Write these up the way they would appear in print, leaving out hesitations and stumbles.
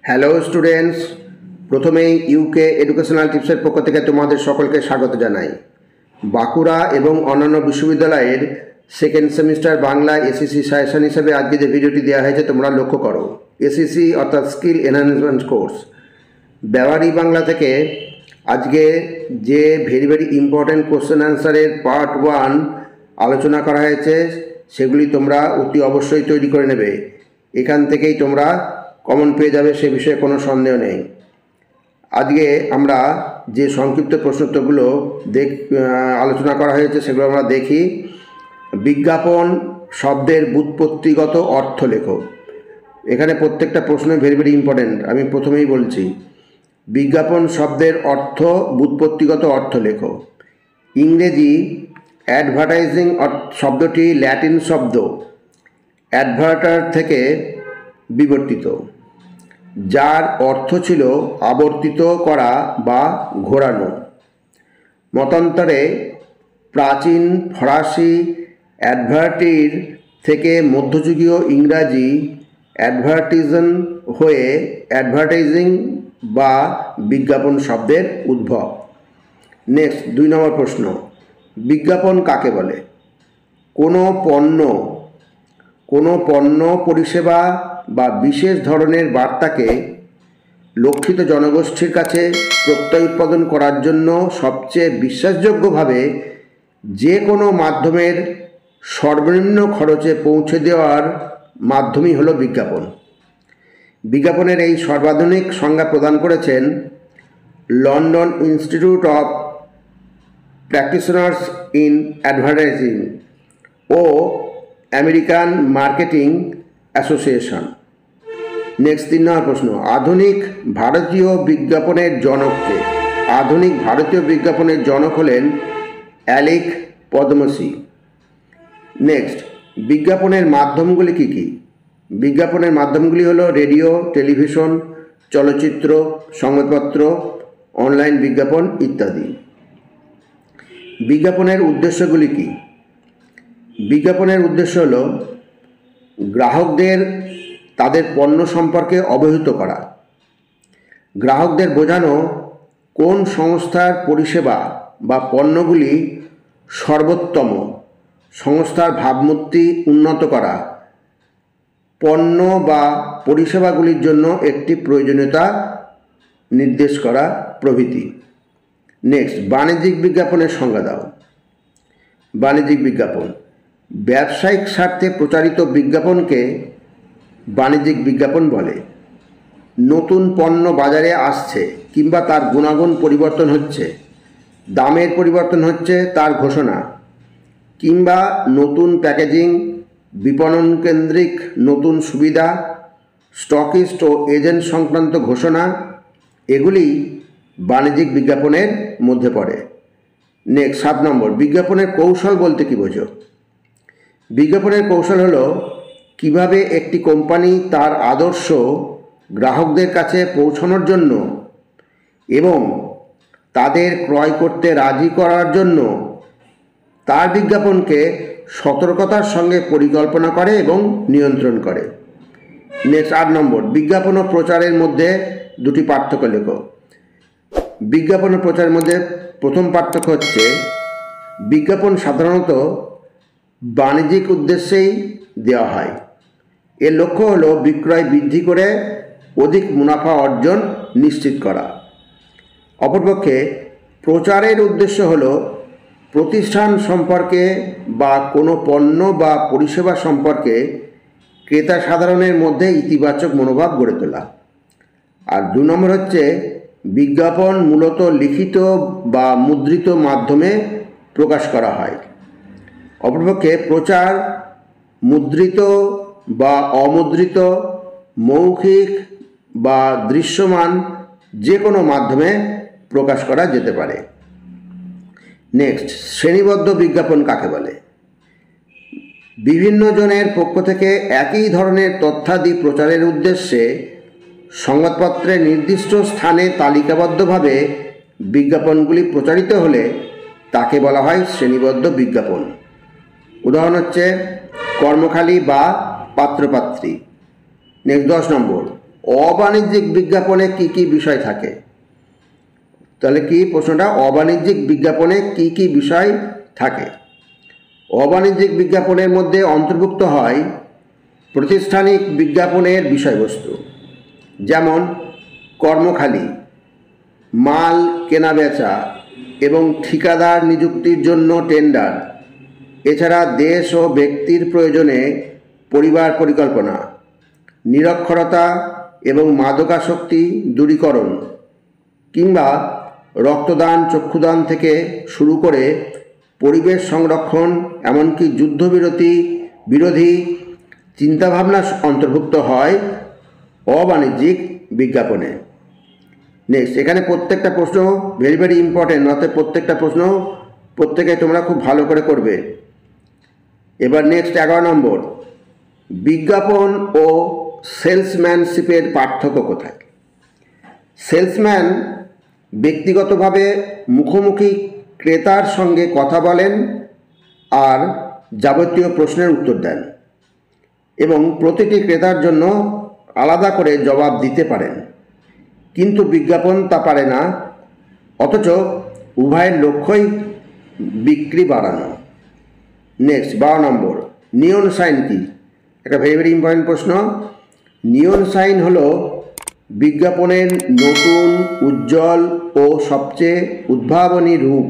Hello students, প্রথমেই UK educational টিপসের পক্ষ থেকে তোমাদের সকলকে স্বাগত জানাই। বাঁকুড়া এবং অন্যান্য বিশ্ববিদ্যালয়ের second semester Bangla SSC suggestion হিসেবে আজকে যে ভিডিওটি দেওয়া হয়েছে তোমরা লক্ষ্য করো। এসএসসি অর্থাৎ স্কিল এনহ্যান্সমেন্ট কোর্স ব্যবহারিক বাংলা থেকে আজকে যে ভেরি ইম্পর্ট্যান্ট কোশ্চেন অ্যান্সারের পার্ট 1 আলোচনা করা হয়েছে সেগুলি তোমরা অতি অবশ্যই তৈরি করে নেবে। এখান থেকেই তোমরা কমন পেয়ে যাবে, সে বিষয়ে কোনো সন্দেহ নেই। আজকে আমরা যে সংক্ষিপ্ত প্রশ্নোত্তরগুলো আলোচনা করা হয়েছে সেগুলো আমরা দেখি। বিজ্ঞাপন শব্দের ব্যুৎপত্তিগত অর্থ লেখো। এখানে প্রত্যেকটা প্রশ্ন ভেরি ইম্পর্ট্যান্ট। আমি প্রথমেই বলছি, বিজ্ঞাপন শব্দের অর্থ ব্যুৎপত্তিগত অর্থ লেখো। ইংরেজি অ্যাডভার্টাইজিং শব্দটি ল্যাটিন শব্দ অ্যাডভার্টার থেকে বিবর্তিত, যার অর্থ ছিল আবর্তিত করা বা ঘোরানো। মতান্তরে প্রাচীন ফরাসি অ্যাডভার্টির থেকে মধ্যযুগীয় ইংরাজি অ্যাডভার্টিজন হয়ে অ্যাডভার্টাইজিং বা বিজ্ঞাপন শব্দের উদ্ভব। নেক্সট 2 নম্বর প্রশ্ন, বিজ্ঞাপন কাকে বলে? কোনো পণ্য পরিষেবা বা বিশেষ ধরনের বার্তাকে লক্ষিত জনগোষ্ঠীর কাছে প্রত্যয় উৎপাদন করার জন্য সবচেয়ে বিশ্বাসযোগ্যভাবে যে কোনো মাধ্যমের সর্বনিম্ন খরচে পৌঁছে দেওয়ার মাধ্যমই হলো বিজ্ঞাপন। বিজ্ঞাপনের এই সর্বাধুনিক সংজ্ঞা প্রদান করেছেন London Institute of Practitioners in Advertising ও আমেরিকান মার্কেটিং অ্যাসোসিয়েশন। নেক্সট 3 নম্বর প্রশ্ন, আধুনিক ভারতীয় বিজ্ঞাপনের জনককে? আধুনিক ভারতীয় বিজ্ঞাপনের জনক হলেন অ্যালেক পদ্মসী। নেক্সট, বিজ্ঞাপনের মাধ্যমগুলি কী কী? বিজ্ঞাপনের মাধ্যমগুলি হলো রেডিও, টেলিভিশন, চলচ্চিত্র, সংবাদপত্র, অনলাইন বিজ্ঞাপন ইত্যাদি। বিজ্ঞাপনের উদ্দেশ্যগুলি কী? বিজ্ঞাপনের উদ্দেশ্য হলো গ্রাহকদের তাদের পণ্য সম্পর্কে অবহিত করা, গ্রাহকদের বোঝানো কোন সংস্থার পরিষেবা বা পণ্যগুলি সর্বোত্তম, সংস্থার ভাবমূর্তি উন্নত করা, পণ্য বা পরিষেবাগুলির জন্য একটি প্রয়োজনীয়তা নির্দেশ করা প্রভৃতি। নেক্সট, বাণিজ্যিক বিজ্ঞাপনের সংজ্ঞা দাও। বাণিজ্যিক বিজ্ঞাপন ব্যবসায়িক স্বার্থে প্রচারিত বিজ্ঞাপনকে বাণিজ্যিক বিজ্ঞাপন বলে। নতুন পণ্য বাজারে আসছে কিংবা তার গুণাগুণ পরিবর্তন হচ্ছে, দামের পরিবর্তন হচ্ছে তার ঘোষণা, কিংবা নতুন প্যাকেজিং, বিপণন কেন্দ্রিক নতুন সুবিধা, স্টকিস্ট ও এজেন্ট সংক্রান্ত ঘোষণা, এগুলি বাণিজ্যিক বিজ্ঞাপনের মধ্যে পড়ে। নেক্সট 7 নম্বর, বিজ্ঞাপনের কৌশল বলতে কী বোঝো? বিজ্ঞাপনের কৌশল হলো কিভাবে একটি কোম্পানি তার আদর্শ গ্রাহকদের কাছে পৌঁছানোর জন্য এবং তাদের ক্রয় করতে রাজি করার জন্য তার বিজ্ঞাপনকে সতর্কতার সঙ্গে পরিকল্পনা করে এবং নিয়ন্ত্রণ করে। নেক্সট 8 নম্বর, বিজ্ঞাপন ও প্রচারের মধ্যে 2টি পার্থক্য লেখো। বিজ্ঞাপন ও প্রচারের মধ্যে প্রথম পার্থক্য হচ্ছে, বিজ্ঞাপন সাধারণত বাণিজ্যিক উদ্দেশ্যেই দেওয়া হয়। এর লক্ষ্য হলো বিক্রয় বৃদ্ধি করে অধিক মুনাফা অর্জন নিশ্চিত করা। অপরপক্ষে প্রচারের উদ্দেশ্য হলো প্রতিষ্ঠান সম্পর্কে বা কোনো পণ্য বা পরিষেবা সম্পর্কে ক্রেতা সাধারণের মধ্যে ইতিবাচক মনোভাব গড়ে তোলা। আর 2 নম্বর হচ্ছে, বিজ্ঞাপন মূলত লিখিত বা মুদ্রিত মাধ্যমে প্রকাশ করা হয়। অপরপক্ষে প্রচার মুদ্রিত বা অমুদ্রিত, মৌখিক বা দৃশ্যমান যে কোনো মাধ্যমে প্রকাশ করা যেতে পারে। নেক্সট, শ্রেণীবদ্ধ বিজ্ঞাপন কাকে বলে? বিভিন্ন জনের পক্ষ থেকে একই ধরনের তথ্যাদি প্রচারের উদ্দেশ্যে সংবাদপত্রে নির্দিষ্ট স্থানে তালিকাবদ্ধভাবে বিজ্ঞাপনগুলি প্রচারিত হলে তাকে বলা হয় শ্রেণীবদ্ধ বিজ্ঞাপন। উদাহরণ হচ্ছে কর্মখালি বা পাত্রপাত্রী। নেক্সট 10 নম্বর, অবাণিজ্যিক বিজ্ঞাপনে কি কি বিষয় থাকে? তাহলে কি প্রশ্নটা, অবাণিজ্যিক বিজ্ঞাপনে কি কি বিষয় থাকে? অবাণিজ্যিক বিজ্ঞাপনের মধ্যে অন্তর্ভুক্ত হয় প্রাতিষ্ঠানিক বিজ্ঞাপনের বিষয়বস্তু, যেমন কর্মখালি, মাল কেনাবেচা এবং ঠিকাদার নিযুক্তির জন্য টেন্ডার, এছাড়া দেশ ও ব্যক্তির প্রয়োজনে পরিবার পরিকল্পনা, নিরক্ষরতা এবং মাদকাসক্তি দূরীকরণ, কিংবা রক্তদান চক্ষুদান থেকে শুরু করে পরিবেশ সংরক্ষণ, এমনকি যুদ্ধবিরতি বিরোধী চিন্তাভাবনা অন্তর্ভুক্ত হয় অবাণিজ্যিক বিজ্ঞাপনে। নেক্সট, এখানে প্রত্যেকটা প্রশ্ন ভেরি ভেরি ইম্পর্টেন্ট, অর্থাৎ প্রত্যেকটা প্রশ্ন প্রত্যেকে তোমরা খুব ভালো করে করবে। এবার নেক্সট 11 নম্বর, বিজ্ঞাপন ও সেলসম্যানশিপের পার্থক্য কোথায়? সেলসম্যান ব্যক্তিগতভাবে মুখোমুখি ক্রেতার সঙ্গে কথা বলেন আর যাবতীয় প্রশ্নের উত্তর দেন এবং প্রতিটি ক্রেতার জন্য আলাদা করে জবাব দিতে পারেন, কিন্তু বিজ্ঞাপন তা পারে না, অথচ উভয়ের লক্ষ্যই বিক্রি বাড়ানো। নেক্সট 12 নম্বর, নিয়ন সাইন কি? একটা ভেরি ভেরি ইম্পর্টেন্ট প্রশ্ন। নিয়ন সাইন হলো বিজ্ঞাপনের নতুন, উজ্জ্বল ও সবচেয়ে উদ্ভাবনী রূপ।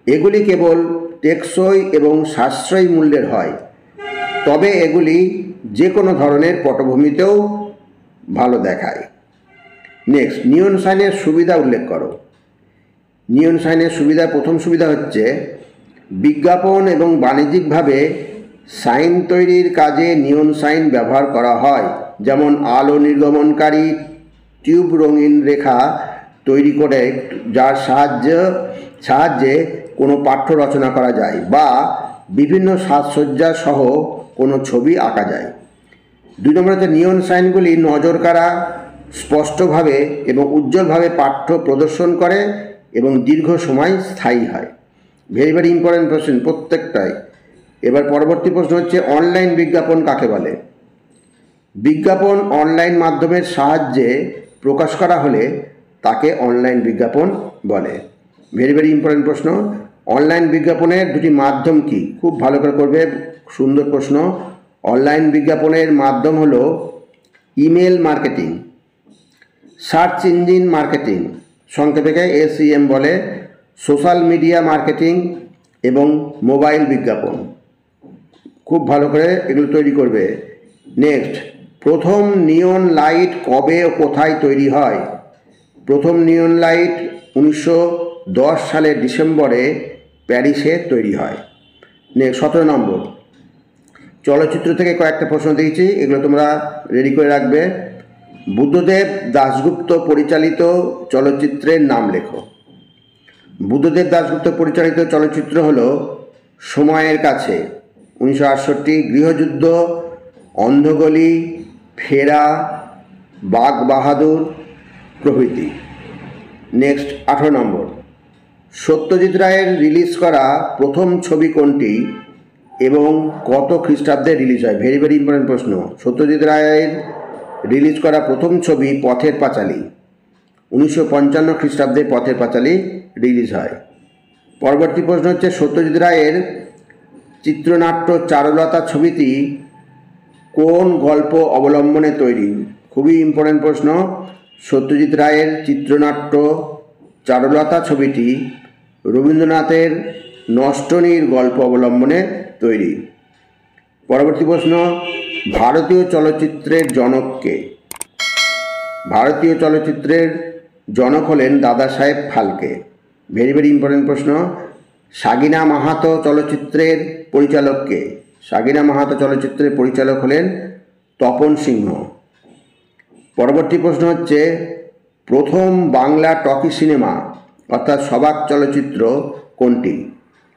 এগুলি কেবল টেকসই এবং সাশ্রয়ী মূল্যের হয়, তবে এগুলি যে কোনো ধরনের পটভূমিতেও ভালো দেখায়। নেক্সট, নিয়ন সাইনের সুবিধা উল্লেখ করো। নিয়ন সাইনের সুবিধা, প্রথম সুবিধা হচ্ছে বিজ্ঞাপন এবং বাণিজ্যিকভাবে সাইন তৈরির কাজে নিয়ন সাইন ব্যবহার করা হয়, যেমন আলো নির্গমনকারী টিউব রঙিন রেখা তৈরি করে যার সাহায্যে কোনো পাঠ্য রচনা করা যায় বা বিভিন্ন সাজসজ্জা সহ কোনো ছবি আঁকা যায়। 2 নম্বর হচ্ছে নিয়ন সাইনগুলি নজর কাড়া, স্পষ্টভাবে এবং উজ্জ্বলভাবে পাঠ্য প্রদর্শন করে এবং দীর্ঘ সময় স্থায়ী হয়। ভেরি ভেরি ইম্পর্টেন্ট প্রশ্ন প্রত্যেকটাই। এবার পরবর্তী প্রশ্ন হচ্ছে অনলাইন বিজ্ঞাপন কাকে বলে? বিজ্ঞাপন অনলাইন মাধ্যমের সাহায্যে প্রকাশ করা হলে তাকে অনলাইন বিজ্ঞাপন বলে। ভেরি ভেরি ইম্পর্টেন্ট প্রশ্ন। অনলাইন বিজ্ঞাপনের দুটি মাধ্যম কি? খুব ভালো করে করবে, সুন্দর প্রশ্ন। অনলাইন বিজ্ঞাপনের মাধ্যম হলো email marketing, search engine marketing, সংক্ষেপে SEM বলে, সোশ্যাল মিডিয়া মার্কেটিং এবং মোবাইল বিজ্ঞাপন। খুব ভালো করে এগুলো তৈরি করবে। নেক্সট, প্রথম নিয়ন লাইট কবে ও কোথায় তৈরি হয়? প্রথম নিয়ন লাইট 1910 সালের ডিসেম্বরে প্যারিসে তৈরি হয়। নেক্সট 17 নম্বর, চলচ্চিত্র থেকে কয়েকটা প্রশ্ন দিয়েছি, এগুলো তোমরা রেডি করে রাখবে। বুদ্ধদেব দাশগুপ্ত পরিচালিত চলচ্চিত্রের নাম লেখো। বুদ্ধদেব দাশগুপ্ত পরিচালিত চলচ্চিত্র হলো সময়ের কাছে 1968, গৃহযুদ্ধ, অন্ধগলি, ফেরা, বাঘ বাহাদুর প্রভৃতি। নেক্সট 18 নম্বর, সত্যজিৎ রায়ের রিলিজ করা প্রথম ছবি কোনটি এবং কত খ্রিস্টাব্দে রিলিজ হয়? ভেরি ভেরি ইম্পর্টেন্ট প্রশ্ন। সত্যজিৎ রায়ের রিলিজ করা প্রথম ছবি পথের পাঁচালী, 1955 খ্রিস্টাব্দে পথের পাঁচালী রিলিজ হয়। পরবর্তী প্রশ্ন হচ্ছে সত্যজিৎ রায়ের চিত্রনাট্য চারুলতা ছবিটি কোন গল্প অবলম্বনে তৈরি? খুবই ইম্পর্টেন্ট প্রশ্ন। সত্যজিৎ রায়ের চিত্রনাট্য চারুলতা ছবিটি রবীন্দ্রনাথের নষ্টনীর গল্প অবলম্বনে তৈরি। পরবর্তী প্রশ্ন, ভারতীয় চলচ্চিত্রের জনক কে? ভারতীয় চলচ্চিত্রের জনক হলেন দাদা সাহেব ফালকে। ভেরি ভেরি ইম্পর্টেন্ট প্রশ্ন। সাগিনা মাহাতো চলচ্চিত্রের পরিচালক কে? সাগিনা মাহাতো চলচ্চিত্রের পরিচালক হলেন তপন সিংহ। পরবর্তী প্রশ্ন হচ্ছে প্রথম বাংলা টকি সিনেমা অর্থাৎ সবাক চলচ্চিত্র কোনটি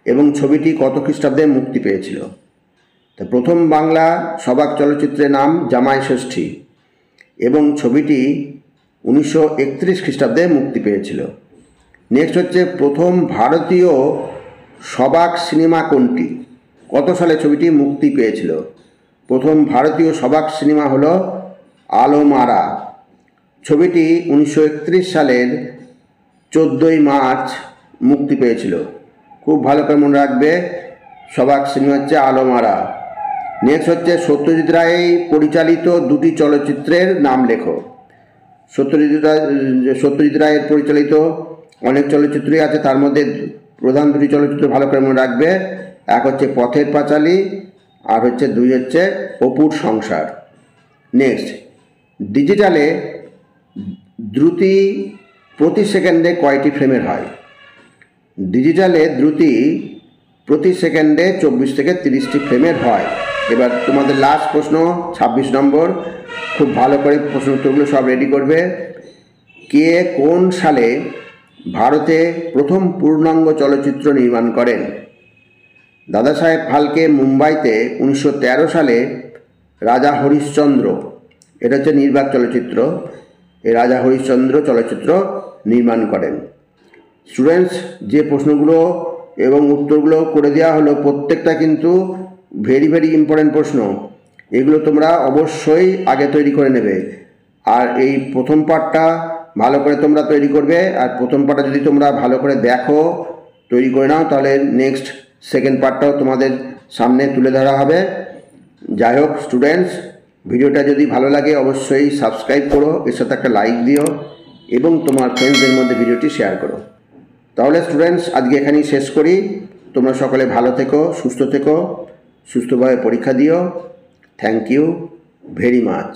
এবং ছবিটি কত খ্রিস্টাব্দে মুক্তি পেয়েছিল? তো প্রথম বাংলা সবাক চলচ্চিত্রের নাম জামাই ষষ্ঠী এবং ছবিটি 1931 খ্রিস্টাব্দে মুক্তি পেয়েছিল। নেক্সট হচ্ছে প্রথম ভারতীয় সবাক সিনেমা কোনটি? কত সালে ছবিটি মুক্তি পেয়েছিল? প্রথম ভারতীয় সবাক সিনেমা হলো আলোমারা। ছবিটি 1931 সালের 14ই মার্চ মুক্তি পেয়েছিল। খুব ভালো করে মনে রাখবে, সবাক সিনেমা হচ্ছে আলোমারা। নেক্সট হচ্ছে সত্যজিৎ রায় পরিচালিত দুটি চলচ্চিত্রের নাম লেখো। সত্যজিৎ রায়ের পরিচালিত অনেক চলচ্চিত্রই আছে, তার মধ্যে প্রধান দুটি চলচ্চিত্র ভালো করে মনে রাখবে। এক হচ্ছে পথের পাঁচালী, আর হচ্ছে দুই হচ্ছে অপুর সংসার। নেক্সট, ডিজিটালে দ্রুতি প্রতি সেকেন্ডে কয়টি ফ্রেমের হয়? ডিজিটালে দ্রুতি প্রতি সেকেন্ডে 24 থেকে 30টি ফ্রেমের হয়। এবার তোমাদের লাস্ট প্রশ্ন 26 নম্বর, খুব ভালো করে প্রশ্ন উত্তরগুলো সব রেডি করবে। কে কোন সালে ভারতে প্রথম পূর্ণাঙ্গ চলচ্চিত্র নির্মাণ করেন? দাদা সাহেব ফালকে মুম্বাইতে 1913 সালে রাজা হরিশ্চন্দ্র, এটা হচ্ছে নির্বাক চলচ্চিত্র, এই রাজা হরিশ্চন্দ্র চলচ্চিত্র নির্মাণ করেন। স্টুডেন্টস, যে প্রশ্নগুলো এবং উত্তরগুলো করে দেওয়া হলো প্রত্যেকটা কিন্তু ভেরি ভেরি ইম্পর্ট্যান্ট প্রশ্ন। এগুলো তোমরা অবশ্যই আগে তৈরি করে নেবে। আর এই প্রথম পার্টটা ভালো করে তোমরা তৈরি করবে, আর প্রথম পার্টটা যদি তোমরা ভালো করে দেখো, তৈরি করে নাও, তাহলে নেক্সট সেকেন্ড পার্টটাও তোমাদের সামনে তুলে ধরা হবে। যাই হোক স্টুডেন্টস, ভিডিওটা যদি ভালো লাগে অবশ্যই সাবস্ক্রাইব করো, এর সাথে একটা লাইক দিও এবং তোমার ফ্রেন্ডসদের মধ্যে ভিডিওটি শেয়ার করো। তাহলে স্টুডেন্টস, আজকে এখানেই শেষ করি। তোমরা সকলে ভালো থেকো, সুস্থভাবে পরীক্ষা দিও। Thank you very much.